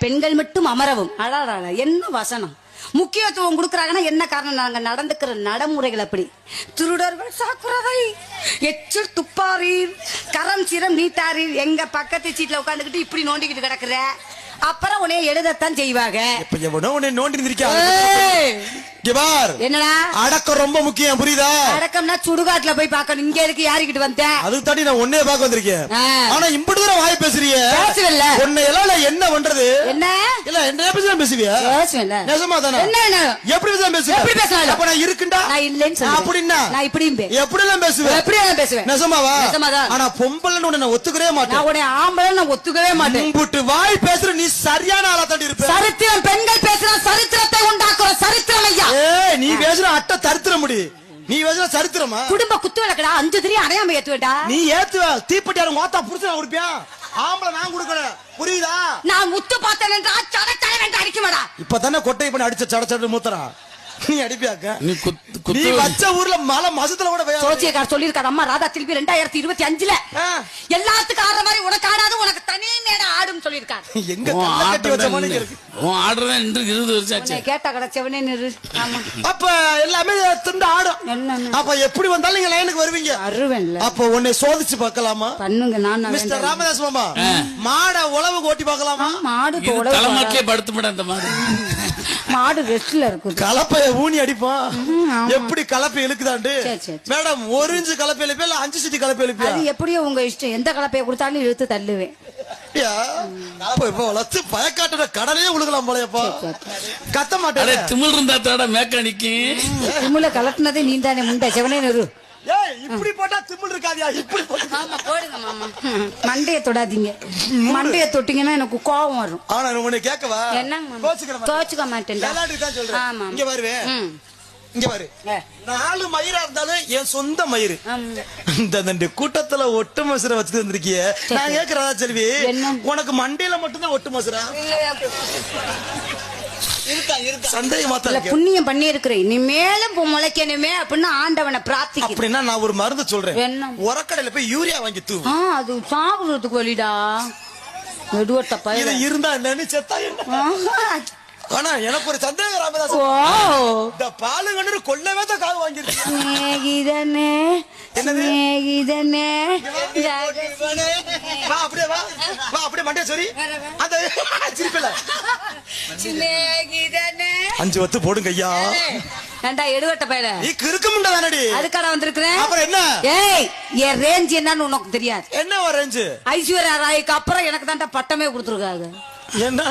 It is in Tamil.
பெண்கள் மட்டும் அமரவும். அடாடா, என்ன வசனம்! முக்கியத்துவம் கொடுக்கறாங்கன்னா என்ன காரணம்? நாங்க நடந்துக்கிற நடைமுறைகள் அப்படி. திருடர்கள் சாக்குறதை, எச்சில் துப்பாரீர், கரம் சிரம் நீட்டாரீர். எங்க பக்கத்து சீட்ல உட்காந்துக்கிட்டு இப்படி நோண்டிக்கிட்டு கிடக்குற, அப்புறம் உன்னைய எழுதத்தான் செய்வாங்க. என்னடா அடக்கம் ரொம்ப முக்கியம், புரியுதா? அடக்கம்னா சுடுகாட்டுல போய் பாக்கணும். இங்க இருக்கு யாருக்கிட்டு வந்த? அதுக்கு தாண்டி நான் ஒன்னே பாக்க வந்திருக்கேன். ஆனா இப்படி தூரம் வாய் பேசுறிய, பேசுவல்ல? உன்னை எல்லாம் என்ன பண்றது? என்ன இல்ல என்ன பேசுறேன் பேசுவியா? பேசுவல்ல, நிஜமா தானே? என்ன எப்படி பேசுறேன் பேசுவேன்? எப்படி பேசலாம்? அப்ப நான் இருக்குண்டா நான் இல்லன்னு சொல்றேன். அப்படினா நான் இப்படியும் எப்படி எல்லாம் பேசுவேன்? எப்படி எல்லாம் பேசுவேன்? நிஜமாவா? நிஜமாதான். ஆனா பொம்பளன்னு உன்னை நான் ஒத்துக்கவே மாட்டேன். நான் உன்னை ஆம்பளன்னு நான் ஒத்துக்கவே மாட்டேன். உம்பிட்டு வாய் பேசுற நீ சரியான ஆளா தாண்டி இருப்ப. சரித்திரம், பெண்கள் பேசுற சரித்திரத்தை உண்டாக்குற சரித்திரம் ஐயா. ஏய், நீ பேசுற அட்ட சரித்திரம் முடி. நீ பேசுற சரித்திரமா? குடும்ப குத்து விளக்கடா, 5 திரி அடையாம ஏத்துவேடா. நீ ஏத்துவ, தீப்பெட்டியார மோத்தா புடிச்சு குடுப்பியா? ஆம்பளை நான் குடுக்கறேன், புரியுதா? நான் முத்து பார்த்தேன் என்றா சட சட வெண்ட அடிக்குமாடா. இப்பதானே கொட்டை பண்ணி அடிச்ச சட சட மூத்தறா. நீ அடிப்பியாக்க? நீ வச்ச ஊர்ல மலை மசத்துல கூட சோச்சியக்கார் சொல்லிருக்காரு. அம்மா ராதா திருப்பி 2025ல எல்லாத்துக்கும் ஆடுற மாதிரி உனக்கு ஆடாது, உனக்கு தனி மேட ஆடும் சொல்லிருக்காரு. எங்க கட்டி வச்ச மாதிரி இருக்கு. உன் ஆடுறதா இன்று 20 வருஷம் ஆச்சு. கேட்டா கடச்சவனே நிறு. ஆமா, அப்ப எல்லாமே திண்டு ஆடும். அப்ப எப்படி வந்தாலும் நீங்க லைனுக்கு வருவீங்க. வருவேன்ல. அப்ப உன்னை சோதிச்சு பார்க்கலாமா? பண்ணுங்க. நான் மிஸ்டர் ராமதாஸ் மாமா, மாட உழவு ஓட்டி பார்க்கலாமா? மாடு உழவு தலைமாட்டிலே படுத்து விட. அந்த மாடு மாடு ரெஸ்ட்ல இருக்கு. கலப்பைய ஊனி அடிப்போம். எப்படி கலப்பை இழுக்குதாண்டு மேடம்? 1 இன்ச் கலப்பை இழுப்பே இல்ல 5 சிட்டி கலப்பை இழுப்பே? அது எப்படியோ உங்க இஷ்டம். எந்த கலப்பையை கொடுத்தாலும் இழுத்து தள்ளுவேன். பயக்காட்டுற கடலையே உழுகலாம் போலப்பா. கத்த மாட்டேன். திமிழ் இருந்தா தாட மேக்கானிக்கு. திமிழ கலட்டினதே நீ தானே முண்டை செவனே நெரு. இப்படி போட்டா திமிழ் இருக்காதியா? இப்படி போடுங்க மாமா. மண்டைய தொடாதீங்க. மண்டைய தொட்டீங்கன்னா எனக்கு கோபம் வரும். ஆனா உன்னை கேட்கவா? என்னங்க கோச்சுக்க மாட்டேன். ஆமா, இங்க வருவேன். இங்க பாரு, 4 மயிரா இருந்தாலும் என் சொந்த மயிறு. இந்த கூட்டத்துல ஒட்டு மசுரை வச்சுட்டு வந்திருக்கிய. நான் கேக்குறதா செல்வி, உனக்கு மண்டையில மட்டும்தான் ஒட்டு மசுரா? புண்ணியம் பண்ணி இருக்கிறேன், நீ மேலும் முளைக்கணுமே அப்படின்னு ஆண்டவனை பிரார்த்திக்க. அப்படின்னா நான் ஒரு மருந்து சொல்றேன். உரக்கடையில போய் யூரியா வாங்கி தூ. அது சாகுறதுக்கு வழிடா. மெதுவட்டப்பா இருந்தா என்னன்னு செத்தா என்ன? ஆனா எனக்கு ஒரு சந்தேகம் ராமதாஸ், இந்த பாலுங்கன்னு கொள்ளவே தான் காது வாங்கிருச்சு. அப்படியே வா வா, அப்படியே மண்டே சரி. அந்த சிரிப்பில 5 வத்து போடுங்க ஐயா. ஏண்டா எடுவட்ட பையல, நீ கிறுக்க முண்டதானடி? அதுக்கான வந்திருக்கிறேன். அப்புறம் என்ன? ஏய், என் ரேஞ்ச் என்னன்னு உனக்கு தெரியாது. என்ன ஒரு ரேஞ்ச்? ஐஸ்வர்யா ராய்க்கு அப்புறம் எனக்கு தான்டா பட்டமே கொடுத்துருக்காங்க. என்ன